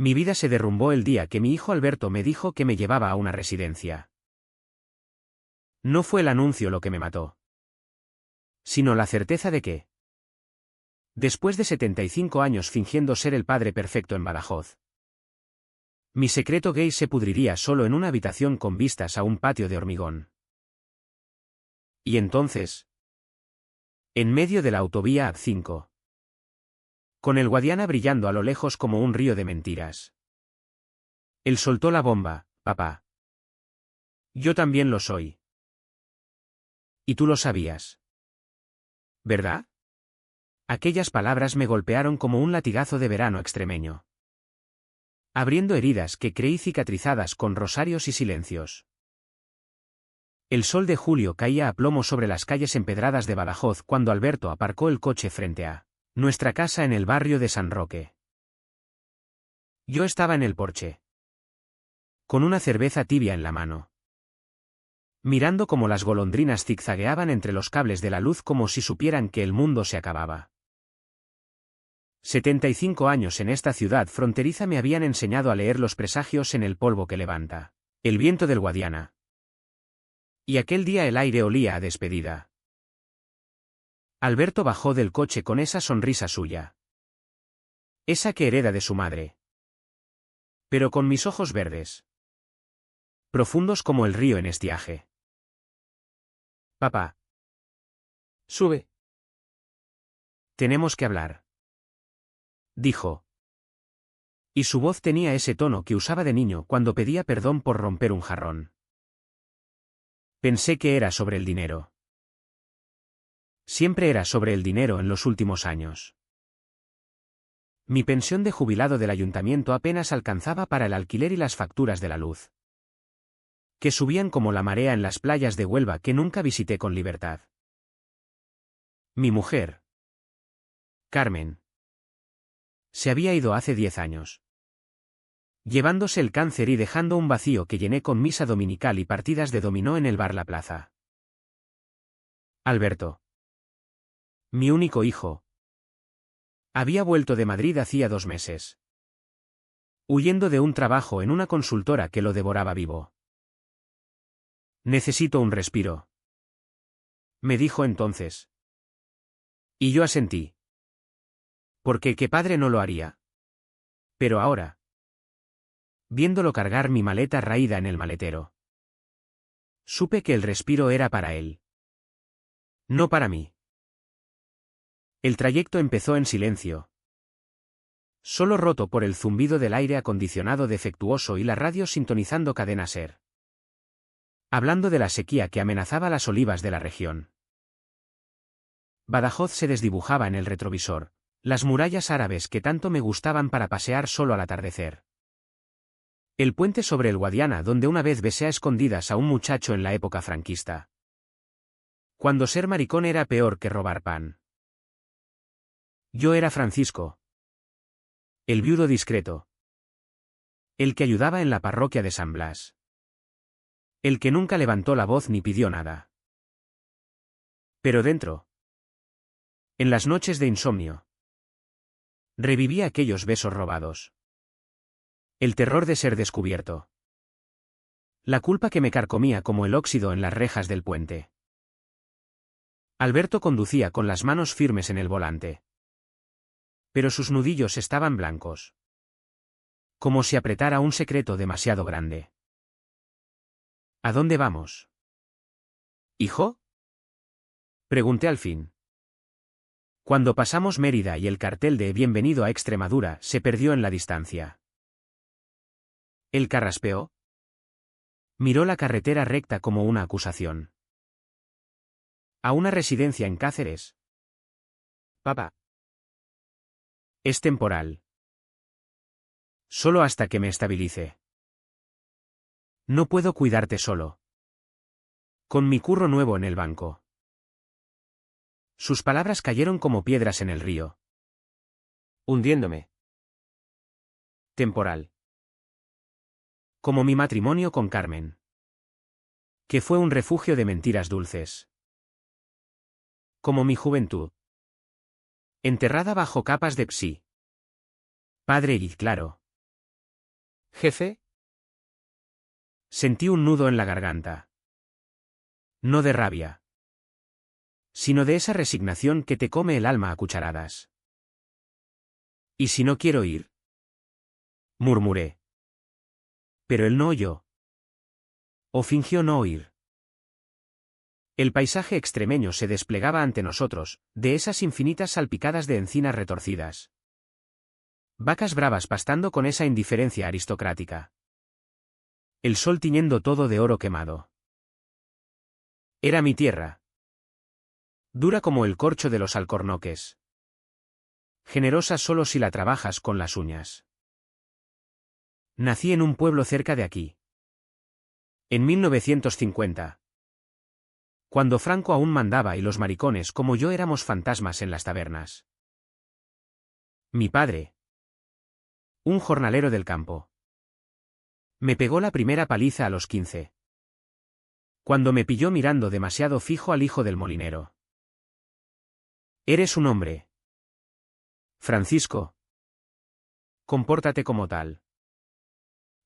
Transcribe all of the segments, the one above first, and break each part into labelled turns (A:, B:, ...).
A: Mi vida se derrumbó el día que mi hijo Alberto me dijo que me llevaba a una residencia. No fue el anuncio lo que me mató, sino la certeza de que, después de 75 años fingiendo ser el padre perfecto en Badajoz, mi secreto gay se pudriría solo en una habitación con vistas a un patio de hormigón. Y entonces, en medio de la autovía A5, con el Guadiana brillando a lo lejos como un río de mentiras, él soltó la bomba: papá. Yo también lo soy. Y tú lo sabías, ¿verdad? Aquellas palabras me golpearon como un latigazo de verano extremeño, abriendo heridas que creí cicatrizadas con rosarios y silencios. El sol de julio caía a plomo sobre las calles empedradas de Badajoz cuando Alberto aparcó el coche frente a nuestra casa en el barrio de San Roque. Yo estaba en el porche, con una cerveza tibia en la mano, mirando cómo las golondrinas zigzagueaban entre los cables de la luz como si supieran que el mundo se acababa. 75 años en esta ciudad fronteriza me habían enseñado a leer los presagios en el polvo que levanta el viento del Guadiana. Y aquel día el aire olía a despedida. Alberto bajó del coche con esa sonrisa suya, esa que hereda de su madre, pero con mis ojos verdes, profundos como el río en estiaje. Papá. Sube. Tenemos que hablar, dijo. Y su voz tenía ese tono que usaba de niño cuando pedía perdón por romper un jarrón. Pensé que era sobre el dinero. Siempre era sobre el dinero en los últimos años. Mi pensión de jubilado del ayuntamiento apenas alcanzaba para el alquiler y las facturas de la luz, que subían como la marea en las playas de Huelva que nunca visité con libertad. Mi mujer, Carmen, se había ido hace 10 años, llevándose el cáncer y dejando un vacío que llené con misa dominical y partidas de dominó en el bar La Plaza. Alberto, mi único hijo, había vuelto de Madrid hacía 2 meses, huyendo de un trabajo en una consultora que lo devoraba vivo. Necesito un respiro, me dijo entonces. Y yo asentí. Porque qué padre no lo haría. Pero ahora, viéndolo cargar mi maleta raída en el maletero, supe que el respiro era para él, no para mí. El trayecto empezó en silencio, solo roto por el zumbido del aire acondicionado defectuoso y la radio sintonizando Cadena Ser, hablando de la sequía que amenazaba las olivas de la región. Badajoz se desdibujaba en el retrovisor, las murallas árabes que tanto me gustaban para pasear solo al atardecer. El puente sobre el Guadiana donde una vez besé a escondidas a un muchacho en la época franquista, cuando ser maricón era peor que robar pan. Yo era Francisco, el viudo discreto, el que ayudaba en la parroquia de San Blas, el que nunca levantó la voz ni pidió nada. Pero dentro, en las noches de insomnio, revivía aquellos besos robados, el terror de ser descubierto, la culpa que me carcomía como el óxido en las rejas del puente. Alberto conducía con las manos firmes en el volante, pero sus nudillos estaban blancos, como si apretara un secreto demasiado grande. ¿A dónde vamos? ¿Hijo? Pregunté al fin. Cuando pasamos Mérida y el cartel de Bienvenido a Extremadura se perdió en la distancia. Él carraspeó. Miró la carretera recta como una acusación. ¿A una residencia en Cáceres? Papá. Es temporal. Solo hasta que me estabilice. No puedo cuidarte solo. Con mi curro nuevo en el banco. Sus palabras cayeron como piedras en el río, hundiéndome. Temporal. Como mi matrimonio con Carmen, que fue un refugio de mentiras dulces. Como mi juventud, enterrada bajo capas de psi. Padre y claro, ¿Jefe? Sentí un nudo en la garganta. No de rabia, sino de esa resignación que te come el alma a cucharadas. ¿Y si no quiero ir? Murmuré. Pero él no oyó. O fingió no oír. El paisaje extremeño se desplegaba ante nosotros, de esas infinitas salpicadas de encinas retorcidas. Vacas bravas pastando con esa indiferencia aristocrática. El sol tiñendo todo de oro quemado. Era mi tierra. Dura como el corcho de los alcornoques. Generosa solo si la trabajas con las uñas. Nací en un pueblo cerca de aquí. En 1950. Cuando Franco aún mandaba y los maricones como yo éramos fantasmas en las tabernas. Mi padre, un jornalero del campo, me pegó la primera paliza a los 15. Cuando me pilló mirando demasiado fijo al hijo del molinero. Eres un hombre. Francisco. Compórtate como tal.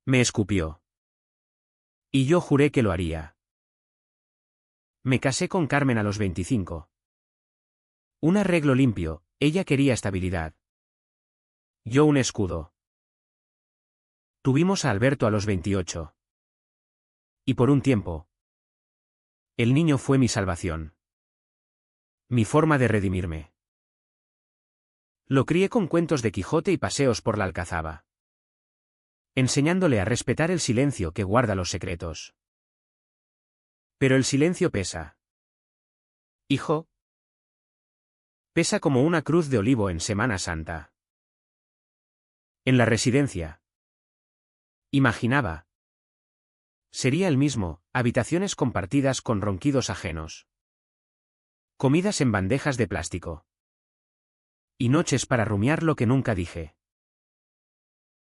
A: Me escupió. Y yo juré que lo haría. Me casé con Carmen a los 25. Un arreglo limpio, ella quería estabilidad. Yo un escudo. Tuvimos a Alberto a los 28. Y por un tiempo. El niño fue mi salvación. Mi forma de redimirme. Lo crié con cuentos de Quijote y paseos por la Alcazaba. Enseñándole a respetar el silencio que guarda los secretos. Pero el silencio pesa. Hijo. Pesa como una cruz de olivo en Semana Santa. En la residencia. Imaginaba. Sería el mismo, habitaciones compartidas con ronquidos ajenos. Comidas en bandejas de plástico. Y noches para rumiar lo que nunca dije.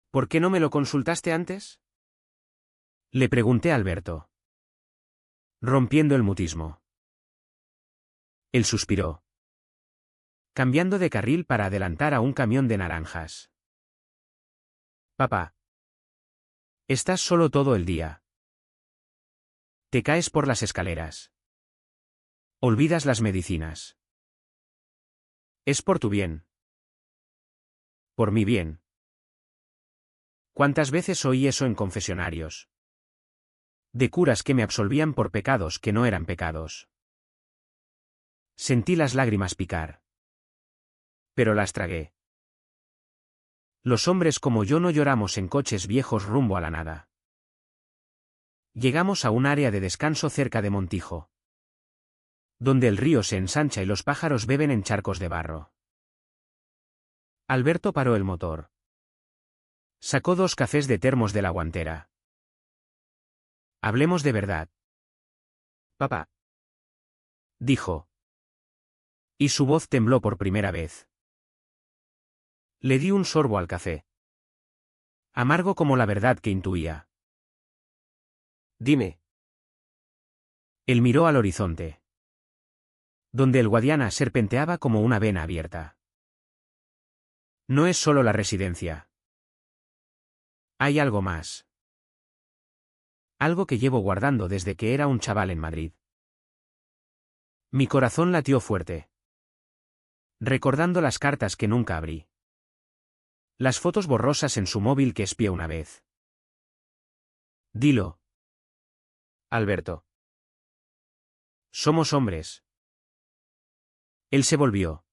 A: ¿Por qué no me lo consultaste antes? Le pregunté a Alberto. Rompiendo el mutismo. Él suspiró. Cambiando de carril para adelantar a un camión de naranjas. Papá. Estás solo todo el día. Te caes por las escaleras. Olvidas las medicinas. Es por tu bien. Por mi bien. ¿Cuántas veces oí eso en confesionarios? De curas que me absolvían por pecados que no eran pecados. Sentí las lágrimas picar. Pero las tragué. Los hombres como yo no lloramos en coches viejos rumbo a la nada. Llegamos a un área de descanso cerca de Montijo, donde el río se ensancha y los pájaros beben en charcos de barro. Alberto paró el motor. Sacó 2 cafés de termos de la guantera. Hablemos de verdad. Papá. Dijo. Y su voz tembló por primera vez. Le di un sorbo al café. Amargo como la verdad que intuía. Dime. Él miró al horizonte, donde el Guadiana serpenteaba como una vena abierta. No es solo la residencia. Hay algo más. Algo que llevo guardando desde que era un chaval en Madrid. Mi corazón latió fuerte, recordando las cartas que nunca abrí. Las fotos borrosas en su móvil que espié una vez. Dilo. Alberto. Somos hombres. Él se volvió.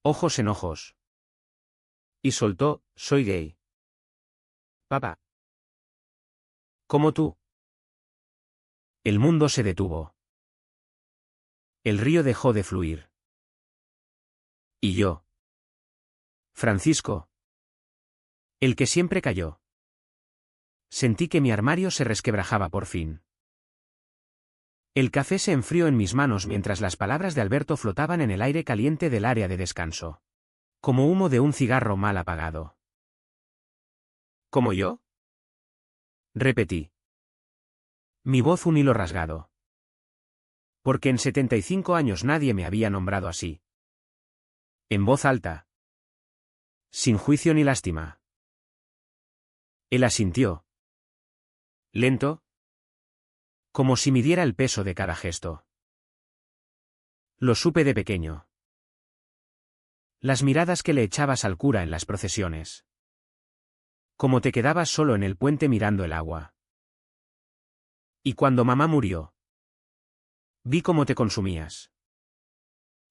A: Ojos en ojos. Y soltó, soy gay. Papá. Como tú. El mundo se detuvo. El río dejó de fluir. Y yo. Francisco. El que siempre cayó. Sentí que mi armario se resquebrajaba por fin. El café se enfrió en mis manos mientras las palabras de Alberto flotaban en el aire caliente del área de descanso. Como humo de un cigarro mal apagado. ¿Como yo? Repetí. Mi voz un hilo rasgado. Porque en 75 años nadie me había nombrado así. En voz alta. Sin juicio ni lástima. Él asintió. Lento, como si midiera el peso de cada gesto. Lo supe de pequeño. Las miradas que le echabas al cura en las procesiones. Como te quedabas solo en el puente mirando el agua. Y cuando mamá murió, vi cómo te consumías.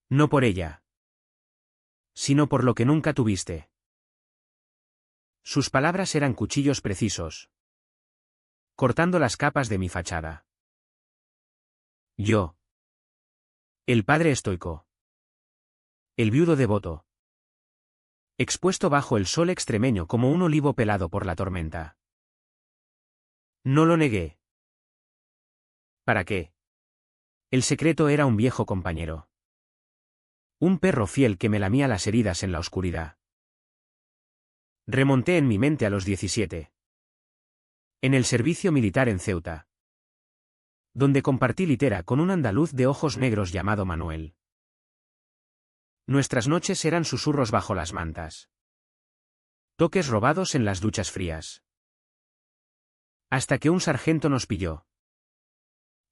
A: No por ella, sino por lo que nunca tuviste. Sus palabras eran cuchillos precisos, cortando las capas de mi fachada. Yo. El padre estoico. El viudo devoto. Expuesto bajo el sol extremeño como un olivo pelado por la tormenta. No lo negué. ¿Para qué? El secreto era un viejo compañero. Un perro fiel que me lamía las heridas en la oscuridad. Remonté en mi mente a los 17. En el servicio militar en Ceuta. Donde compartí litera con un andaluz de ojos negros llamado Manuel. Nuestras noches eran susurros bajo las mantas. Toques robados en las duchas frías. Hasta que un sargento nos pilló.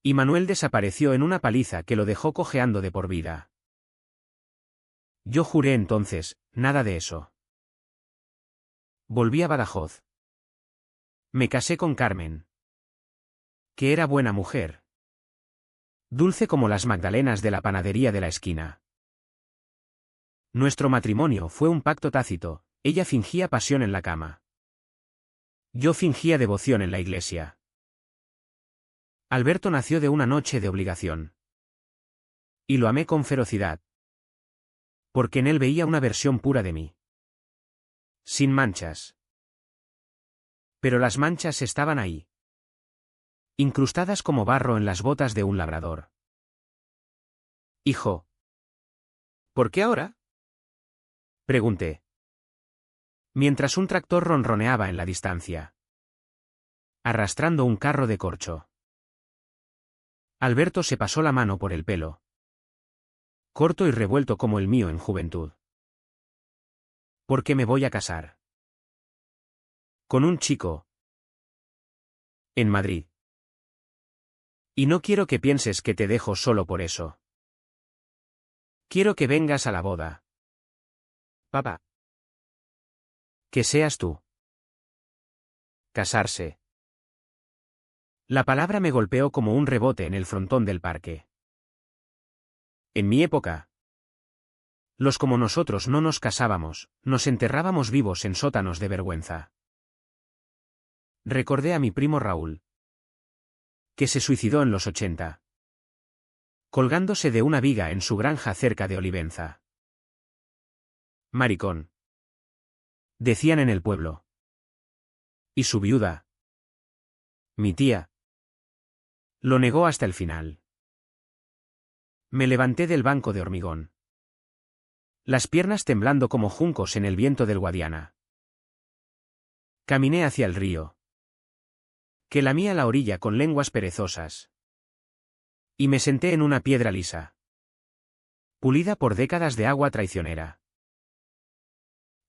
A: Y Manuel desapareció en una paliza que lo dejó cojeando de por vida. Yo juré entonces, nada de eso. Volví a Badajoz. Me casé con Carmen. Que era buena mujer. Dulce como las magdalenas de la panadería de la esquina. Nuestro matrimonio fue un pacto tácito, ella fingía pasión en la cama. Yo fingía devoción en la iglesia. Alberto nació de una noche de obligación. Y lo amé con ferocidad. Porque en él veía una versión pura de mí. Sin manchas. Pero las manchas estaban ahí. Incrustadas como barro en las botas de un labrador. Hijo. ¿Por qué ahora? Pregunté. Mientras un tractor ronroneaba en la distancia. Arrastrando un carro de corcho. Alberto se pasó la mano por el pelo. Corto y revuelto como el mío en juventud. ¿Por qué me voy a casar? Con un chico. En Madrid. Y no quiero que pienses que te dejo solo por eso. Quiero que vengas a la boda. Papá. Que seas tú. Casarse. La palabra me golpeó como un rebote en el frontón del parque. En mi época. Los como nosotros no nos casábamos, nos enterrábamos vivos en sótanos de vergüenza. Recordé a mi primo Raúl. Que se suicidó en los 80. Colgándose de una viga en su granja cerca de Olivenza. Maricón. Decían en el pueblo. Y su viuda. Mi tía. Lo negó hasta el final. Me levanté del banco de hormigón. Las piernas temblando como juncos en el viento del Guadiana. Caminé hacia el río. Que lamía la orilla con lenguas perezosas. Y me senté en una piedra lisa. Pulida por décadas de agua traicionera.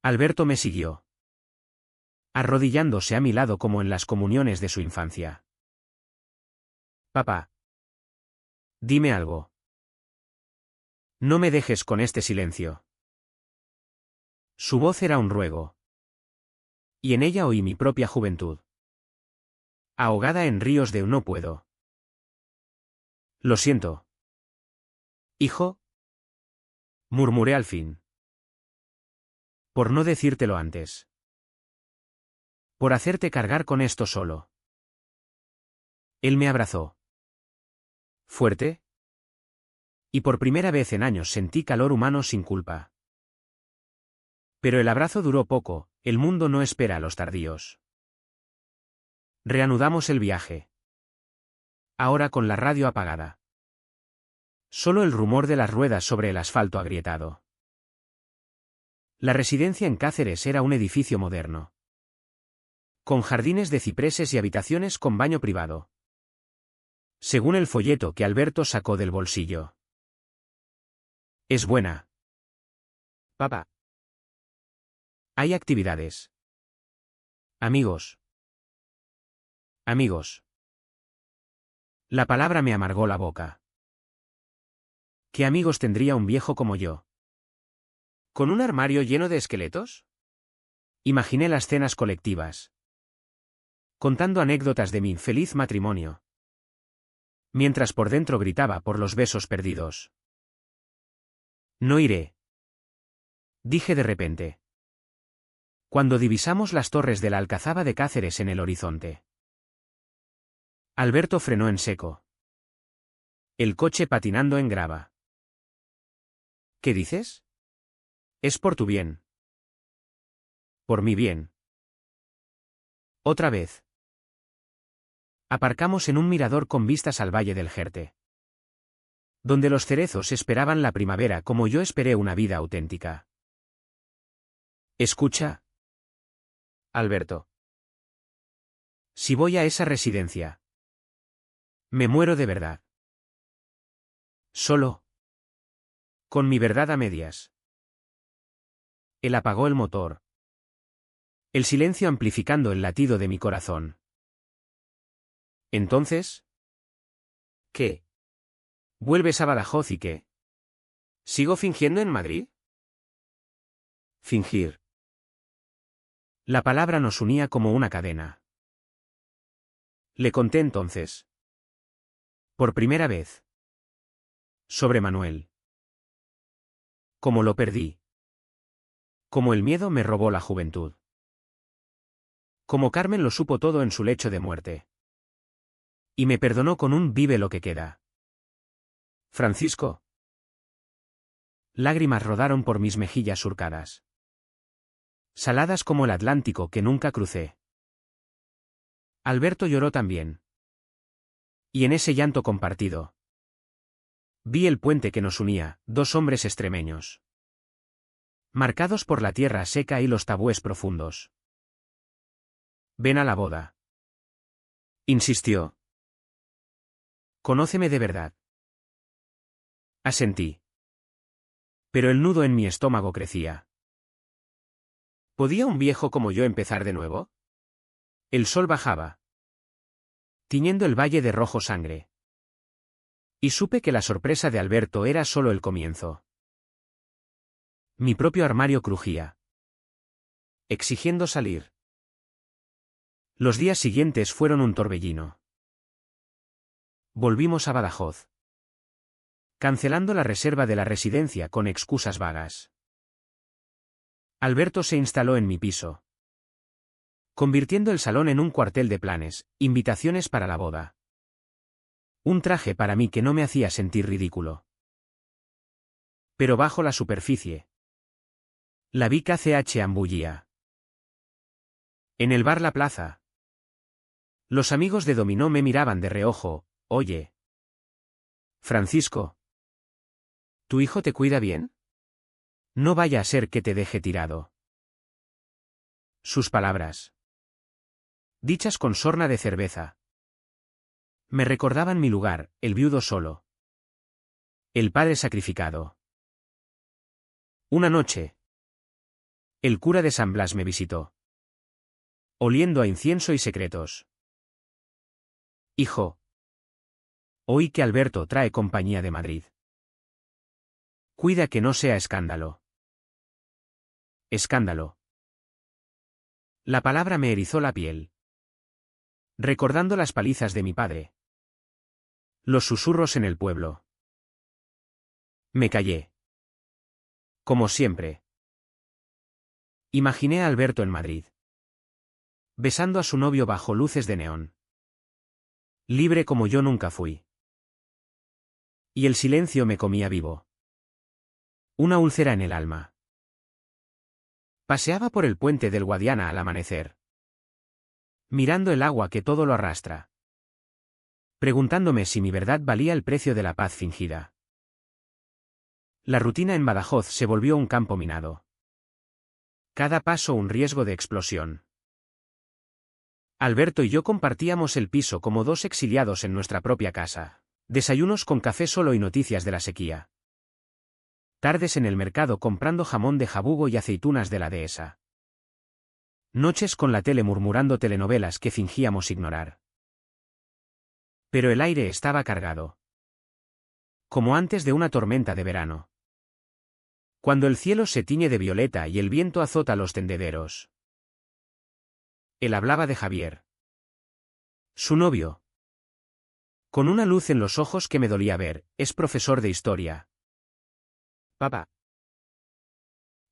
A: Alberto me siguió. Arrodillándose a mi lado como en las comuniones de su infancia. Papá. Dime algo. No me dejes con este silencio. Su voz era un ruego. Y en ella oí mi propia juventud. Ahogada en ríos de no puedo. Lo siento. Hijo. Murmuré al fin. Por no decírtelo antes. Por hacerte cargar con esto solo. Él me abrazó. Fuerte. Y por primera vez en años sentí calor humano sin culpa. Pero el abrazo duró poco, el mundo no espera a los tardíos. Reanudamos el viaje. Ahora con la radio apagada. Solo el rumor de las ruedas sobre el asfalto agrietado. La residencia en Cáceres era un edificio moderno. Con jardines de cipreses y habitaciones con baño privado. Según el folleto que Alberto sacó del bolsillo. Es buena. Papá. Hay actividades. Amigos. Amigos. La palabra me amargó la boca. ¿Qué amigos tendría un viejo como yo? ¿Con un armario lleno de esqueletos? Imaginé las cenas colectivas, contando anécdotas de mi infeliz matrimonio, mientras por dentro gritaba por los besos perdidos. No iré, dije de repente, cuando divisamos las torres de la Alcazaba de Cáceres en el horizonte. Alberto frenó en seco. El coche patinando en grava. ¿Qué dices? Es por tu bien. Por mi bien. Otra vez. Aparcamos en un mirador con vistas al Valle del Jerte, donde los cerezos esperaban la primavera como yo esperé una vida auténtica. Escucha, Alberto. Si voy a esa residencia, me muero de verdad. Solo. Con mi verdad a medias. Él apagó el motor. El silencio amplificando el latido de mi corazón. Entonces, ¿qué? ¿Vuelves a Badajoz y qué? ¿Sigo fingiendo en Madrid? Fingir. La palabra nos unía como una cadena. Le conté entonces. Por primera vez. Sobre Manuel. Cómo lo perdí. Cómo el miedo me robó la juventud. Como Carmen lo supo todo en su lecho de muerte. Y me perdonó con un vive lo que queda. Francisco. Lágrimas rodaron por mis mejillas surcadas. Saladas como el Atlántico que nunca crucé. Alberto lloró también. Y en ese llanto compartido, vi el puente que nos unía, dos hombres extremeños, marcados por la tierra seca y los tabúes profundos. Ven a la boda. Insistió. Conóceme de verdad. Asentí. Pero el nudo en mi estómago crecía. ¿Podía un viejo como yo empezar de nuevo? El sol bajaba, tiñendo el valle de rojo sangre. Y supe que la sorpresa de Alberto era solo el comienzo. Mi propio armario crujía, exigiendo salir. Los días siguientes fueron un torbellino. Volvimos a Badajoz, cancelando la reserva de la residencia con excusas vagas. Alberto se instaló en mi piso, convirtiendo el salón en un cuartel de planes, invitaciones para la boda. Un traje para mí que no me hacía sentir ridículo. Pero bajo la superficie, la vi KCH ambullía. En el bar La Plaza, los amigos de dominó me miraban de reojo. Oye, Francisco, ¿tu hijo te cuida bien? No vaya a ser que te deje tirado. Sus palabras, dichas con sorna de cerveza, me recordaban mi lugar, el viudo solo, el padre sacrificado. Una noche, el cura de San Blas me visitó, oliendo a incienso y secretos. Hijo, oí que Alberto trae compañía de Madrid. Cuida que no sea escándalo. Escándalo. La palabra me erizó la piel, recordando las palizas de mi padre. Los susurros en el pueblo. Me callé. Como siempre. Imaginé a Alberto en Madrid, besando a su novio bajo luces de neón. Libre como yo nunca fui. Y el silencio me comía vivo. Una úlcera en el alma. Paseaba por el puente del Guadiana al amanecer, mirando el agua que todo lo arrastra, preguntándome si mi verdad valía el precio de la paz fingida. La rutina en Badajoz se volvió un campo minado. Cada paso un riesgo de explosión. Alberto y yo compartíamos el piso como dos exiliados en nuestra propia casa. Desayunos con café solo y noticias de la sequía. Tardes en el mercado comprando jamón de jabugo y aceitunas de la dehesa. Noches con la tele murmurando telenovelas que fingíamos ignorar. Pero el aire estaba cargado. Como antes de una tormenta de verano. Cuando el cielo se tiñe de violeta y el viento azota los tendederos. Él hablaba de Javier. Su novio. Con una luz en los ojos que me dolía ver, es profesor de historia. Papá.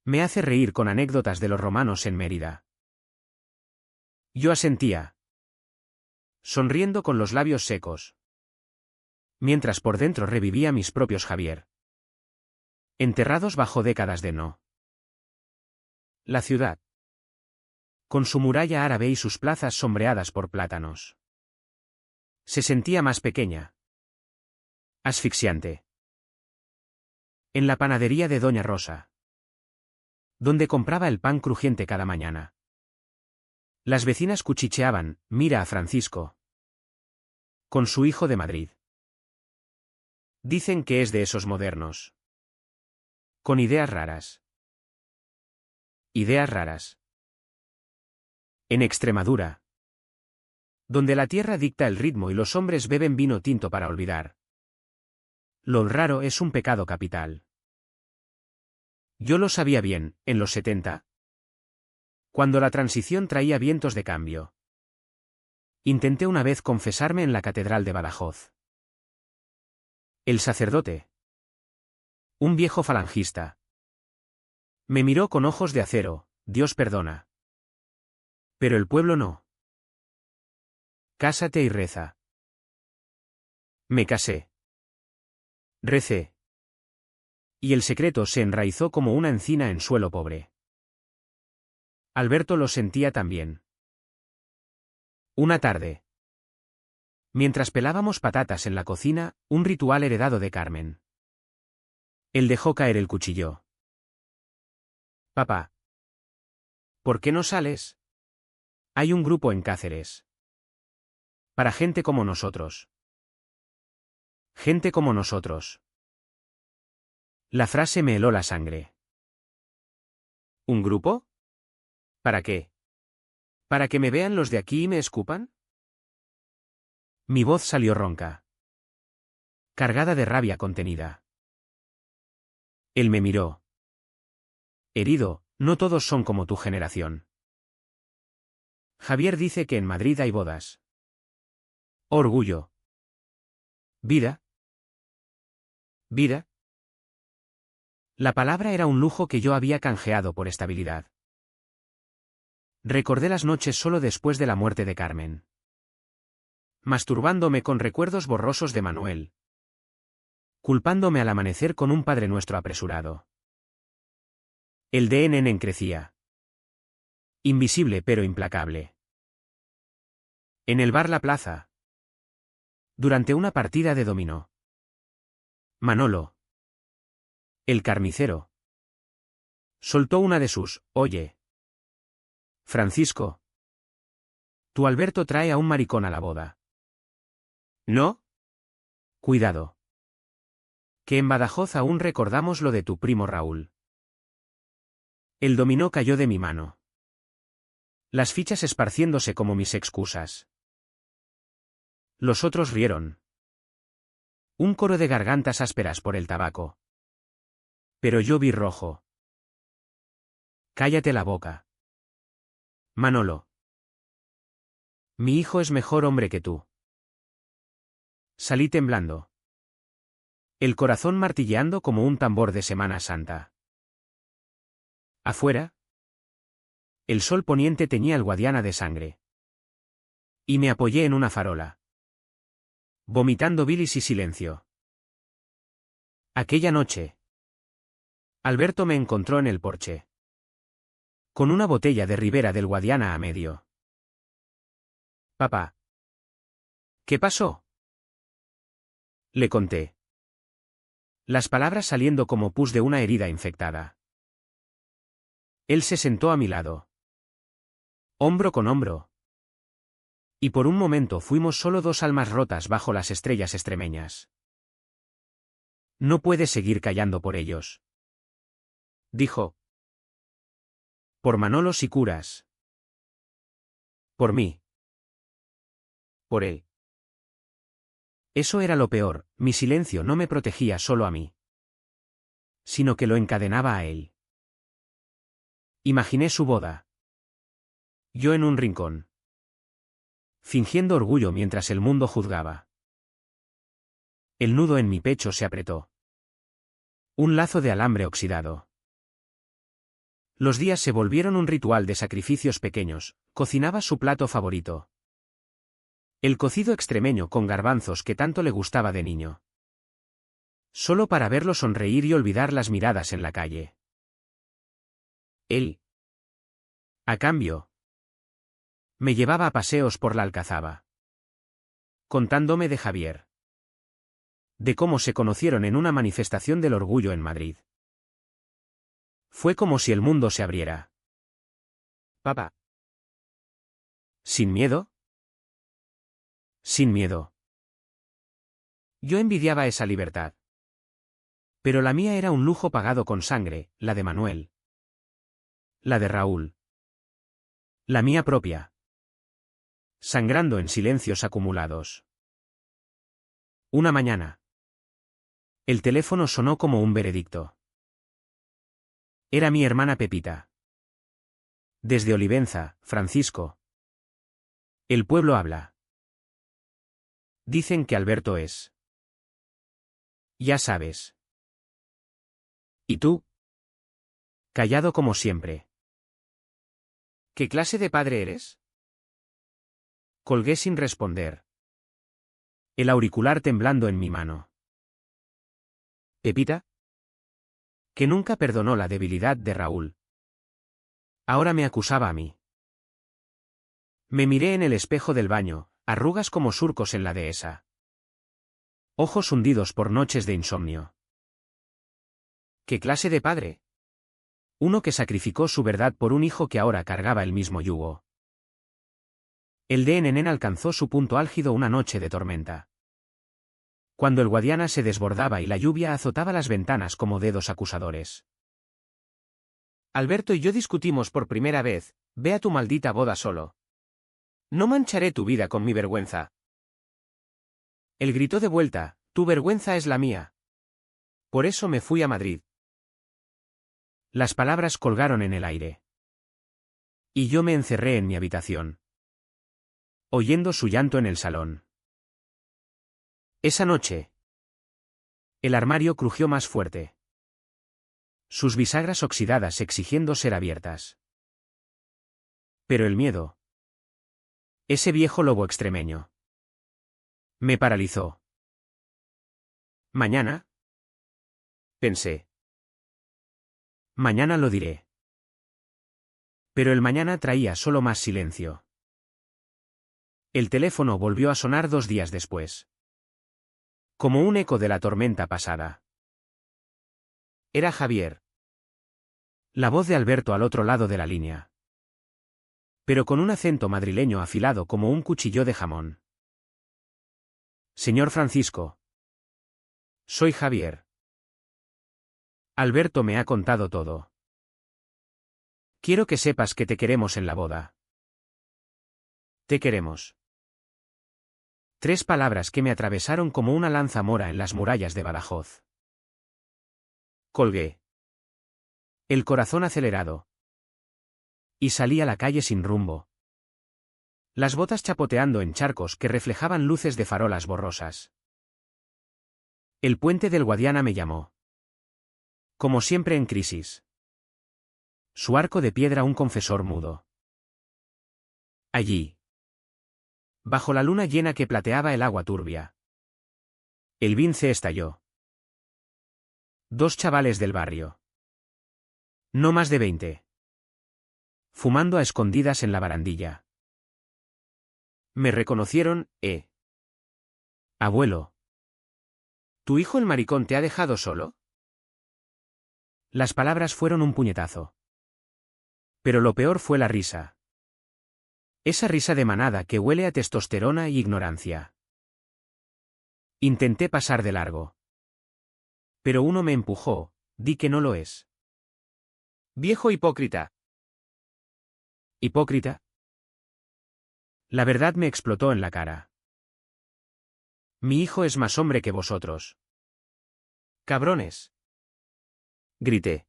A: Me hace reír con anécdotas de los romanos en Mérida. Yo asentía. Sonriendo con los labios secos. Mientras por dentro revivía mis propios Javier. Enterrados bajo décadas de no. La ciudad. Con su muralla árabe y sus plazas sombreadas por plátanos. Se sentía más pequeña. Asfixiante. En la panadería de Doña Rosa. Donde compraba el pan crujiente cada mañana. Las vecinas cuchicheaban, mira a Francisco. Con su hijo de Madrid. Dicen que es de esos modernos. Con ideas raras. Ideas raras. En Extremadura. Donde la tierra dicta el ritmo y los hombres beben vino tinto para olvidar. Lo raro es un pecado capital. Yo lo sabía bien, en los 70. Cuando la transición traía vientos de cambio. Intenté una vez confesarme en la catedral de Badajoz. El sacerdote. Un viejo falangista. Me miró con ojos de acero, Dios perdona. Pero el pueblo no. Cásate y reza. Me casé. Recé. Y el secreto se enraizó como una encina en suelo pobre. Alberto lo sentía también. Una tarde. Mientras pelábamos patatas en la cocina, un ritual heredado de Carmen. Él dejó caer el cuchillo. Papá. ¿Por qué no sales? Hay un grupo en Cáceres. Para gente como nosotros. Gente como nosotros. La frase me heló la sangre. ¿Un grupo? ¿Para qué? ¿Para que me vean los de aquí y me escupan? Mi voz salió ronca. Cargada de rabia contenida. Él me miró. Herido, no todos son como tu generación. Javier dice que en Madrid hay bodas. Orgullo. Vida. Vida. La palabra era un lujo que yo había canjeado por estabilidad. Recordé las noches solo después de la muerte de Carmen. Masturbándome con recuerdos borrosos de Manuel. Culpándome al amanecer con un Padre Nuestro apresurado. El de Nenen crecía. Invisible pero implacable. En el bar La Plaza. Durante una partida de dominó. Manolo. El carnicero. Soltó una de sus, oye. Francisco. Tu Alberto trae a un maricón a la boda. ¿No? Cuidado. Que en Badajoz aún recordamos lo de tu primo Raúl. El dominó cayó de mi mano. Las fichas esparciéndose como mis excusas. Los otros rieron. Un coro de gargantas ásperas por el tabaco. Pero yo vi rojo. Cállate la boca. Manolo. Mi hijo es mejor hombre que tú. Salí temblando. El corazón martilleando como un tambor de Semana Santa. Afuera. El sol poniente teñía el Guadiana de sangre. Y me apoyé en una farola. Vomitando bilis y silencio. Aquella noche. Alberto me encontró en el porche. Con una botella de Ribera del Guadiana a medio. Papá. ¿Qué pasó? Le conté. Las palabras saliendo como pus de una herida infectada. Él se sentó a mi lado. Hombro con hombro. Y por un momento fuimos solo dos almas rotas bajo las estrellas extremeñas. No puedes seguir callando por ellos. Dijo. Por Manolos y curas. Por mí. Por él. Eso era lo peor, mi silencio no me protegía solo a mí, sino que lo encadenaba a él. Imaginé su boda. Yo en un rincón, fingiendo orgullo mientras el mundo juzgaba. El nudo en mi pecho se apretó. Un lazo de alambre oxidado. Los días se volvieron un ritual de sacrificios pequeños, cocinaba su plato favorito. El cocido extremeño con garbanzos que tanto le gustaba de niño. Solo para verlo sonreír y olvidar las miradas en la calle. Él, a cambio, me llevaba a paseos por la Alcazaba, contándome de Javier. De cómo se conocieron en una manifestación del orgullo en Madrid. Fue como si el mundo se abriera. Papá. ¿Sin miedo? Sin miedo. Yo envidiaba esa libertad. Pero la mía era un lujo pagado con sangre, la de Manuel. La de Raúl. La mía propia. Sangrando en silencios acumulados. Una mañana. El teléfono sonó como un veredicto. Era mi hermana Pepita. Desde Olivenza, Francisco. El pueblo habla. Dicen que Alberto es. Ya sabes. ¿Y tú? Callado como siempre. ¿Qué clase de padre eres? Colgué sin responder. El auricular temblando en mi mano. ¿Pepita? Que nunca perdonó la debilidad de Raúl. Ahora me acusaba a mí. Me miré en el espejo del baño, arrugas como surcos en la dehesa. Ojos hundidos por noches de insomnio. ¿Qué clase de padre? Uno que sacrificó su verdad por un hijo que ahora cargaba el mismo yugo. El de Nenen alcanzó su punto álgido una noche de tormenta. Cuando el Guadiana se desbordaba y la lluvia azotaba las ventanas como dedos acusadores. Alberto y yo discutimos por primera vez, ve a tu maldita boda solo. No mancharé tu vida con mi vergüenza. Él gritó de vuelta, tu vergüenza es la mía. Por eso me fui a Madrid. Las palabras colgaron en el aire. Y yo me encerré en mi habitación, oyendo su llanto en el salón. Esa noche, el armario crujió más fuerte. Sus bisagras oxidadas exigiendo ser abiertas. Pero el miedo. Ese viejo lobo extremeño. Me paralizó. ¿Mañana? Pensé. Mañana lo diré. Pero el mañana traía solo más silencio. El teléfono volvió a sonar 2 días después. Como un eco de la tormenta pasada. Era Javier. La voz de Alberto al otro lado de la línea. Pero con un acento madrileño afilado como un cuchillo de jamón. Señor Francisco. Soy Javier. Alberto me ha contado todo. Quiero que sepas que te queremos en la boda. Te queremos. 3 palabras que me atravesaron como una lanza mora en las murallas de Badajoz. Colgué. El corazón acelerado. Y salí a la calle sin rumbo. Las botas chapoteando en charcos que reflejaban luces de farolas borrosas. El puente del Guadiana me llamó. Como siempre en crisis. Su arco de piedra un confesor mudo. Allí. Bajo la luna llena que plateaba el agua turbia. El vince estalló. 2 chavales del barrio. No más de 20. Fumando a escondidas en la barandilla. Me reconocieron, Abuelo. ¿Tu hijo el maricón te ha dejado solo? Las palabras fueron un puñetazo. Pero lo peor fue la risa. Esa risa de manada que huele a testosterona y ignorancia. Intenté pasar de largo. Pero uno me empujó, di que no lo es. Viejo hipócrita. ¿Hipócrita? La verdad me explotó en la cara. Mi hijo es más hombre que vosotros. Cabrones. Grité.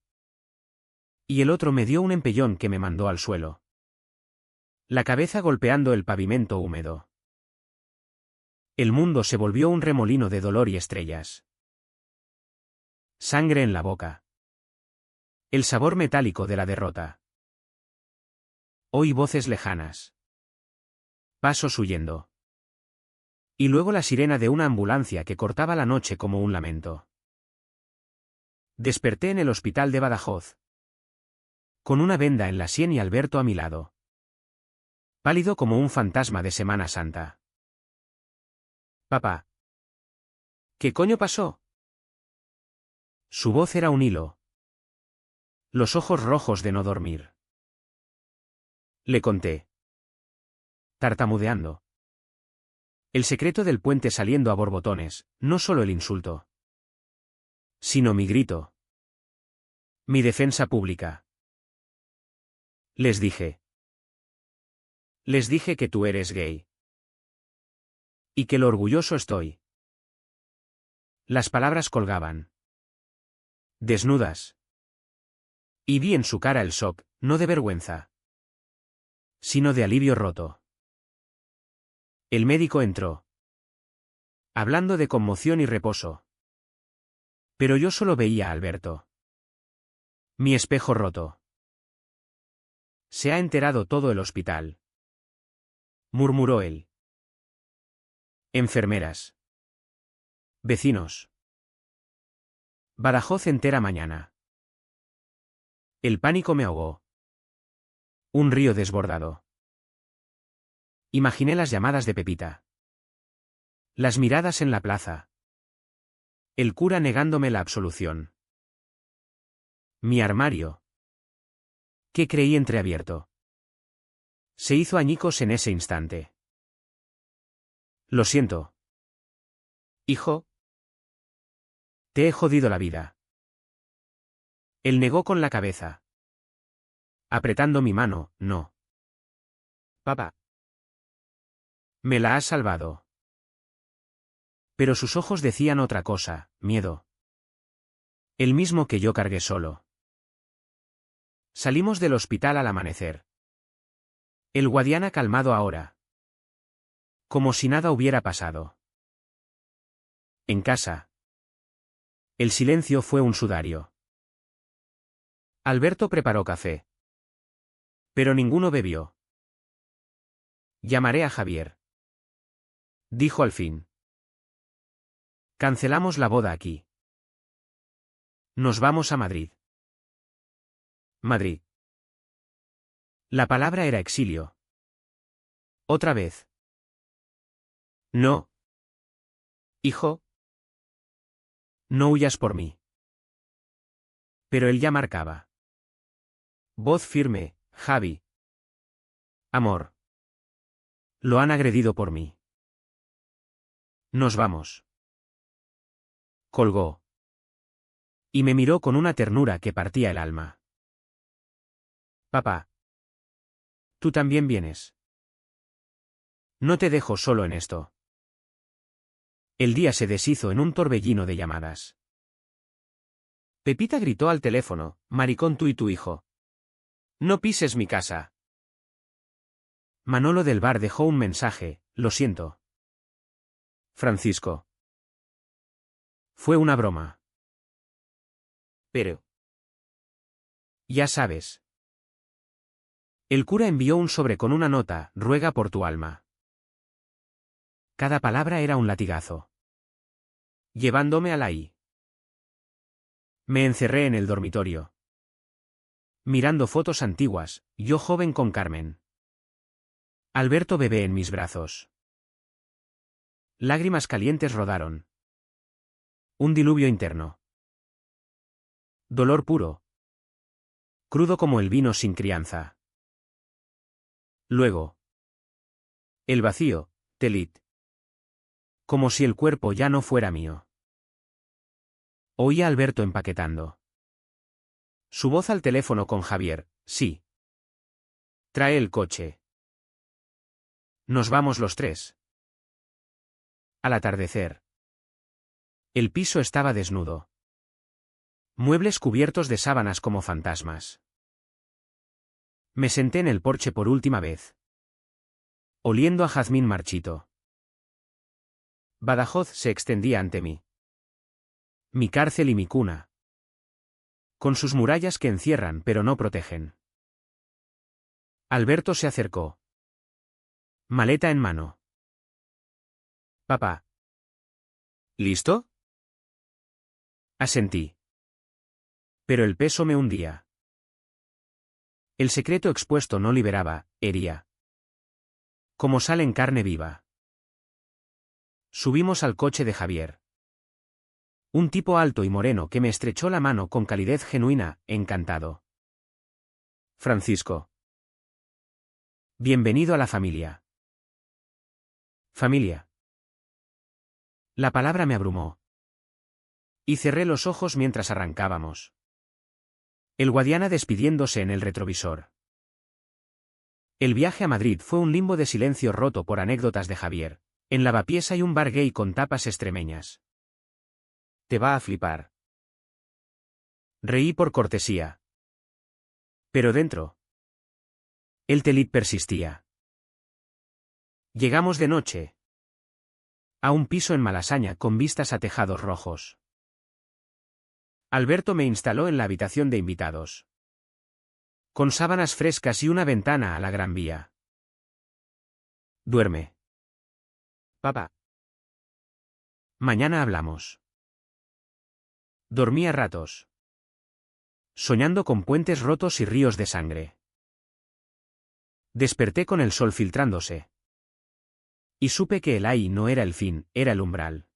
A: Y el otro me dio un empellón que me mandó al suelo. La cabeza golpeando el pavimento húmedo. El mundo se volvió un remolino de dolor y estrellas. Sangre en la boca. El sabor metálico de la derrota. Oí voces lejanas. Pasos huyendo. Y luego la sirena de una ambulancia que cortaba la noche como un lamento. Desperté en el hospital de Badajoz. Con una venda en la sien y Alberto a mi lado. Pálido como un fantasma de Semana Santa. Papá. ¿Qué coño pasó? Su voz era un hilo. Los ojos rojos de no dormir. Le conté. Tartamudeando. El secreto del puente saliendo a borbotones, no solo el insulto. Sino mi grito. Mi defensa pública. Les dije. Les dije que tú eres gay. Y que lo orgulloso estoy. Las palabras colgaban. Desnudas. Y vi en su cara el shock, no de vergüenza. Sino de alivio roto. El médico entró. Hablando de conmoción y reposo. Pero yo solo veía a Alberto. Mi espejo roto. Se ha enterado todo el hospital. Murmuró él. Enfermeras. Vecinos. Badajoz entera mañana. El pánico me ahogó. Un río desbordado. Imaginé las llamadas de Pepita. Las miradas en la plaza. El cura negándome la absolución. Mi armario. Que creí entreabierto. Se hizo añicos en ese instante. Lo siento. Hijo. Te he jodido la vida. Él negó con la cabeza. Apretando mi mano, no. Papá. Me la has salvado. Pero sus ojos decían otra cosa, miedo. El mismo que yo cargué solo. Salimos del hospital al amanecer. El Guadiana calmado ahora. Como si nada hubiera pasado. En casa. El silencio fue un sudario. Alberto preparó café. Pero ninguno bebió. Llamaré a Javier. Dijo al fin. Cancelamos la boda aquí. Nos vamos a Madrid. Madrid. La palabra era exilio. Otra vez. No. Hijo. No huyas por mí. Pero él ya marcaba. Voz firme, Javi. Amor. Lo han agredido por mí. Nos vamos. Colgó. Y me miró con una ternura que partía el alma. Papá. Tú también vienes. No te dejo solo en esto. El día se deshizo en un torbellino de llamadas. Pepita gritó al teléfono, maricón tú y tu hijo. No pises mi casa. Manolo del bar dejó un mensaje, lo siento. Francisco. Fue una broma. Pero. Ya sabes. El cura envió un sobre con una nota, ruega por tu alma. Cada palabra era un latigazo. Llevándome a la I. Me encerré en el dormitorio. Mirando fotos antiguas, yo joven con Carmen. Alberto bebé en mis brazos. Lágrimas calientes rodaron. Un diluvio interno. Dolor puro. Crudo como el vino sin crianza. Luego. El vacío, Telit. Como si el cuerpo ya no fuera mío. Oía a Alberto empaquetando. Su voz al teléfono con Javier, sí. Trae el coche. Nos vamos los tres. Al atardecer. El piso estaba desnudo. Muebles cubiertos de sábanas como fantasmas. Me senté en el porche por última vez. Oliendo a jazmín marchito. Badajoz se extendía ante mí. Mi cárcel y mi cuna. Con sus murallas que encierran pero no protegen. Alberto se acercó. Maleta en mano. Papá. ¿Listo? Asentí. Pero el peso me hundía. El secreto expuesto no liberaba, hería. Como sal en carne viva. Subimos al coche de Javier. Un tipo alto y moreno que me estrechó la mano con calidez genuina, encantado. Francisco. Bienvenido a la familia. Familia. La palabra me abrumó. Y cerré los ojos mientras arrancábamos. El Guadiana despidiéndose en el retrovisor. El viaje a Madrid fue un limbo de silencio roto por anécdotas de Javier. En Lavapiés hay un bar gay con tapas extremeñas. Te va a flipar. Reí por cortesía. Pero dentro. El telit persistía. Llegamos de noche. A un piso en Malasaña con vistas a tejados rojos. Alberto me instaló en la habitación de invitados. Con sábanas frescas y una ventana a la Gran Vía. Duerme. Papá. Mañana hablamos. Dormí a ratos. Soñando con puentes rotos y ríos de sangre. Desperté con el sol filtrándose. Y supe que el ahí no era el fin, era el umbral.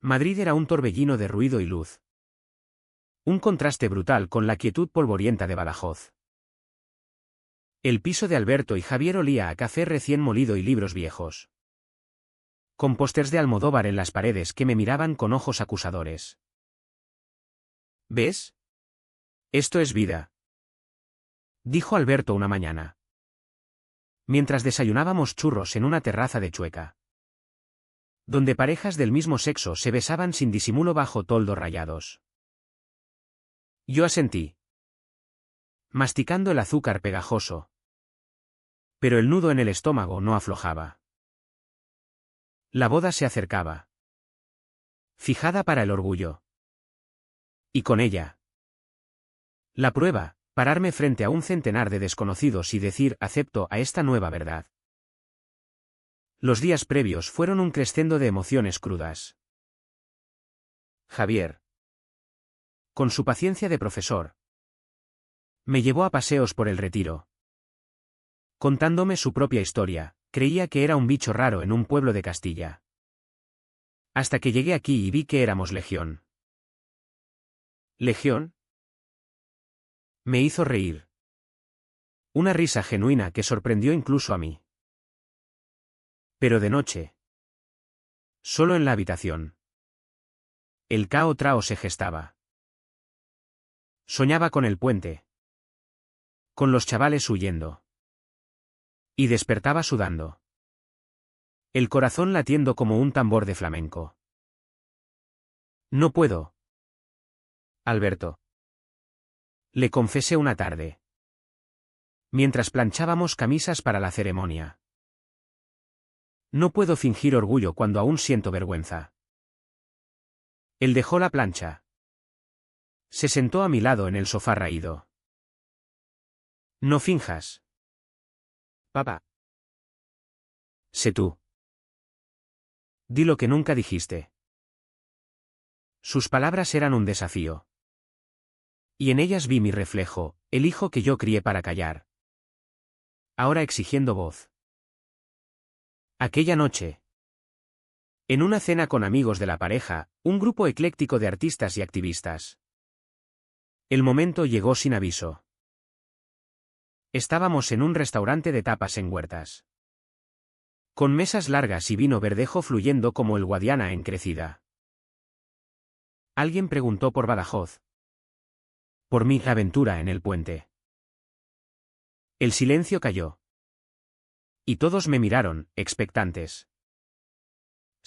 A: Madrid era un torbellino de ruido y luz. Un contraste brutal con la quietud polvorienta de Badajoz. El piso de Alberto y Javier olía a café recién molido y libros viejos. Con pósters de Almodóvar en las paredes que me miraban con ojos acusadores. ¿Ves? Esto es vida. Dijo Alberto una mañana. Mientras desayunábamos churros en una terraza de Chueca. Donde parejas del mismo sexo se besaban sin disimulo bajo toldos rayados. Yo asentí. Masticando el azúcar pegajoso. Pero el nudo en el estómago no aflojaba. La boda se acercaba. Fijada para el orgullo. Y con ella. La prueba, pararme frente a un centenar de desconocidos y decir acepto a esta nueva verdad. Los días previos fueron un crescendo de emociones crudas. Javier. Con su paciencia de profesor. Me llevó a paseos por el Retiro. Contándome su propia historia, creía que era un bicho raro en un pueblo de Castilla. Hasta que llegué aquí y vi que éramos legión. ¿Legión? Me hizo reír. Una risa genuina que sorprendió incluso a mí. Pero de noche. Solo en la habitación. El cao trao se gestaba. Soñaba con el puente. Con los chavales huyendo. Y despertaba sudando. El corazón latiendo como un tambor de flamenco. No puedo. Alberto. Le confesé una tarde. Mientras planchábamos camisas para la ceremonia. No puedo fingir orgullo cuando aún siento vergüenza. Él dejó la plancha. Se sentó a mi lado en el sofá raído. No finjas. Papá. Sé tú. Di lo que nunca dijiste. Sus palabras eran un desafío. Y en ellas vi mi reflejo, el hijo que yo crié para callar. Ahora exigiendo voz. Aquella noche. En una cena con amigos de la pareja, un grupo ecléctico de artistas y activistas. El momento llegó sin aviso. Estábamos en un restaurante de tapas en Huertas. Con mesas largas y vino verdejo fluyendo como el Guadiana en crecida. Alguien preguntó por Badajoz. Por mi aventura en el puente. El silencio cayó. Y todos me miraron, expectantes.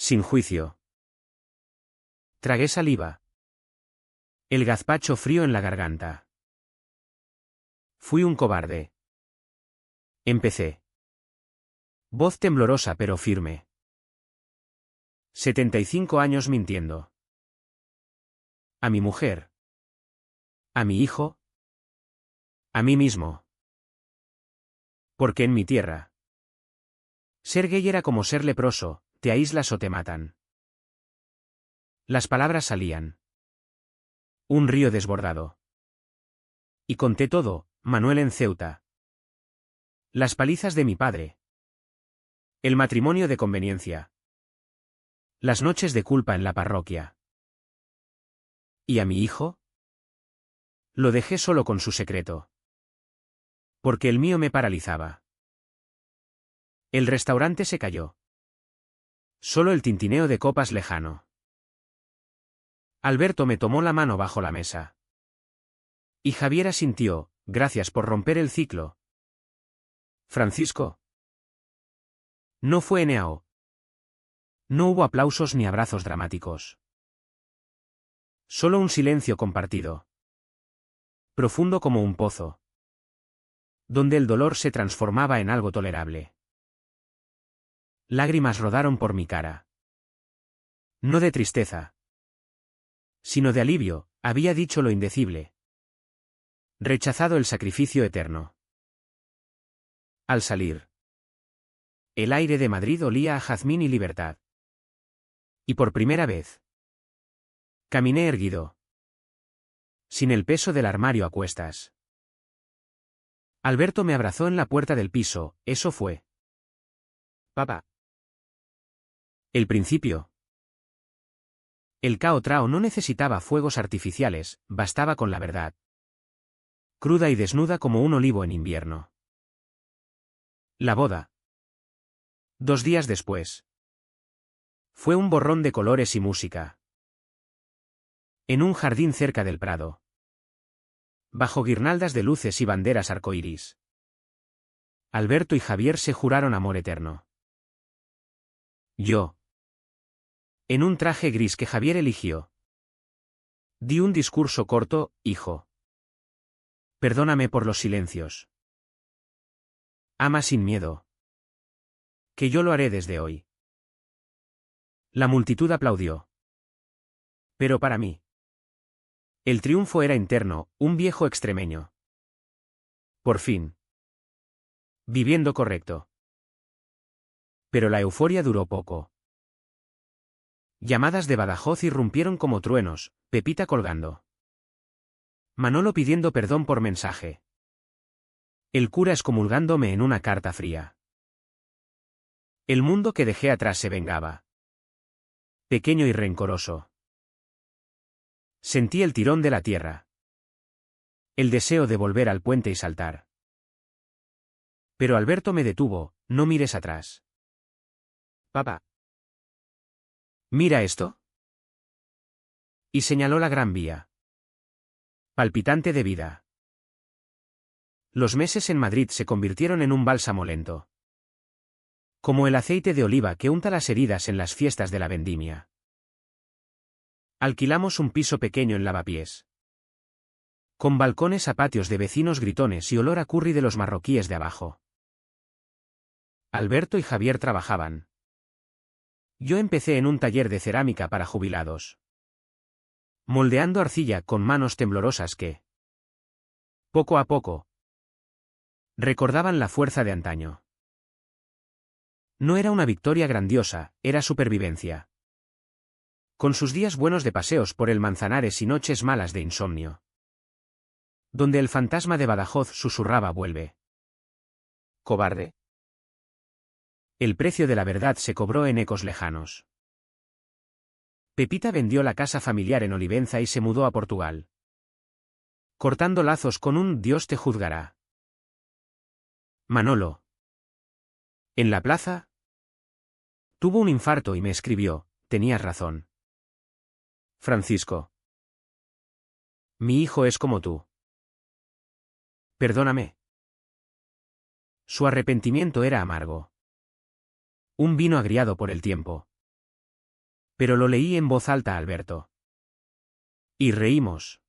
A: Sin juicio. Tragué saliva. El gazpacho frío en la garganta. Fui un cobarde. Empecé. Voz temblorosa pero firme. 75 años mintiendo. A mi mujer. A mi hijo. A mí mismo. Porque en mi tierra. Ser gay era como ser leproso, te aíslas o te matan. Las palabras salían. Un río desbordado. Y conté todo, Manuel en Ceuta. Las palizas de mi padre. El matrimonio de conveniencia. Las noches de culpa en la parroquia. ¿Y a mi hijo? Lo dejé solo con su secreto. Porque el mío me paralizaba. El restaurante se cayó. Solo el tintineo de copas lejano. Alberto me tomó la mano bajo la mesa. Y Javier asintió, gracias por romper el ciclo. Francisco. No fue Eneao. No hubo aplausos ni abrazos dramáticos. Solo un silencio compartido. Profundo como un pozo. Donde el dolor se transformaba en algo tolerable. Lágrimas rodaron por mi cara. No de tristeza. Sino de alivio, había dicho lo indecible. Rechazado el sacrificio eterno. Al salir. El aire de Madrid olía a jazmín y libertad. Y por primera vez. Caminé erguido. Sin el peso del armario a cuestas. Alberto me abrazó en la puerta del piso, eso fue. Papá. El principio. El Cao Trao no necesitaba fuegos artificiales, bastaba con la verdad. Cruda y desnuda como un olivo en invierno. La boda. 2 días después. Fue un borrón de colores y música. En un jardín cerca del Prado. Bajo guirnaldas de luces y banderas arcoíris. Alberto y Javier se juraron amor eterno. Yo. En un traje gris que Javier eligió. Di un discurso corto, hijo. Perdóname por los silencios. Ama sin miedo. Que yo lo haré desde hoy. La multitud aplaudió. Pero para mí. El triunfo era interno, un viejo extremeño. Por fin. Viviendo correcto. Pero la euforia duró poco. Llamadas de Badajoz irrumpieron como truenos, Pepita colgando. Manolo pidiendo perdón por mensaje. El cura excomulgándome en una carta fría. El mundo que dejé atrás se vengaba. Pequeño y rencoroso. Sentí el tirón de la tierra. El deseo de volver al puente y saltar. Pero Alberto me detuvo, no mires atrás. Papá. Mira esto. Y señaló la Gran Vía. Palpitante de vida. Los meses en Madrid se convirtieron en un bálsamo lento. Como el aceite de oliva que unta las heridas en las fiestas de la vendimia. Alquilamos un piso pequeño en Lavapiés. Con balcones a patios de vecinos gritones y olor a curry de los marroquíes de abajo. Alberto y Javier trabajaban. Yo empecé en un taller de cerámica para jubilados. Moldeando arcilla con manos temblorosas que, poco a poco, recordaban la fuerza de antaño. No era una victoria grandiosa, era supervivencia. Con sus días buenos de paseos por el Manzanares y noches malas de insomnio. Donde el fantasma de Badajoz susurraba vuelve. Cobarde. El precio de la verdad se cobró en ecos lejanos. Pepita vendió la casa familiar en Olivenza y se mudó a Portugal. Cortando lazos con un Dios te juzgará. Manolo. En la plaza. Tuvo un infarto y me escribió, tenías razón. Francisco. Mi hijo es como tú. Perdóname. Su arrepentimiento era amargo. Un vino agriado por el tiempo. Pero lo leí en voz alta a Alberto. Y reímos.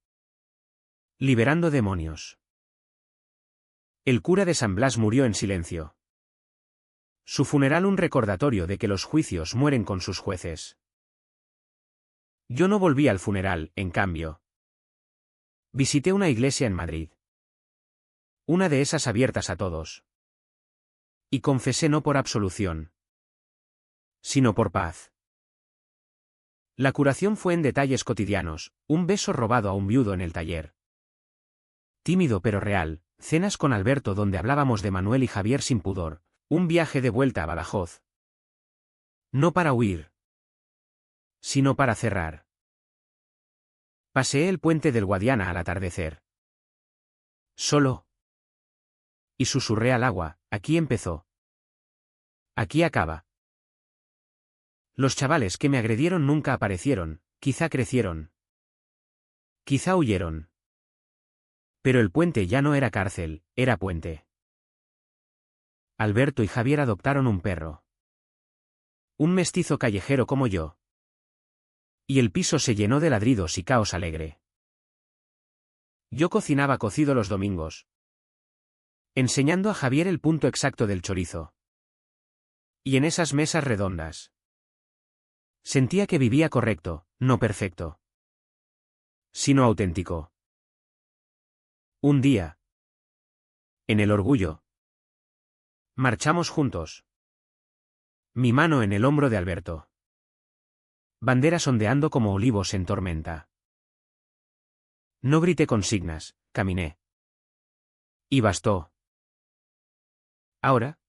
A: Liberando demonios. El cura de San Blas murió en silencio. Su funeral un recordatorio de que los juicios mueren con sus jueces. Yo no volví al funeral, en cambio. Visité una iglesia en Madrid. Una de esas abiertas a todos. Y confesé no por absolución, sino por paz. La curación fue en detalles cotidianos, un beso robado a un viudo en el taller. Tímido pero real, cenas con Alberto donde hablábamos de Manuel y Javier sin pudor, un viaje de vuelta a Badajoz. No para huir, sino para cerrar. Paseé el puente del Guadiana al atardecer. Solo. Y susurré al agua, aquí empezó. Aquí acaba. Los chavales que me agredieron nunca aparecieron, quizá crecieron. Quizá huyeron. Pero el puente ya no era cárcel, era puente. Alberto y Javier adoptaron un perro. Un mestizo callejero como yo. Y el piso se llenó de ladridos y caos alegre. Yo cocinaba cocido los domingos, enseñando a Javier el punto exacto del chorizo. Y en esas mesas redondas, sentía que vivía correcto, no perfecto, sino auténtico. Un día, en el orgullo, marchamos juntos. Mi mano en el hombro de Alberto. Banderas ondeando como olivos en tormenta. No grité consignas, caminé. Y bastó. Ahora,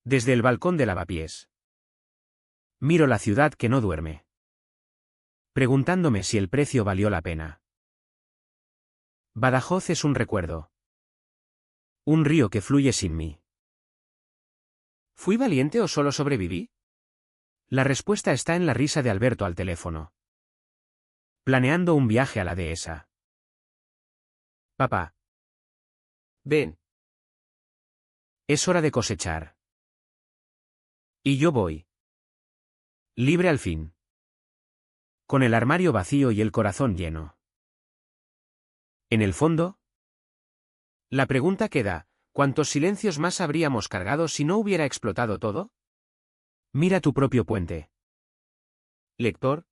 A: desde el balcón del lavapiés, miro la ciudad que no duerme, preguntándome si el precio valió la pena. Badajoz es un recuerdo. Un río que fluye sin mí. ¿Fui valiente o solo sobreviví? La respuesta está en la risa de Alberto al teléfono. Planeando un viaje a la dehesa. Papá. Ven. Es hora de cosechar. Y yo voy. Libre al fin. Con el armario vacío y el corazón lleno. En el fondo, la pregunta queda, ¿cuántos silencios más habríamos cargado si no hubiera explotado todo? Mira tu propio puente. Lector.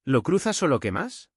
A: ¿Lo cruzas o lo quemas?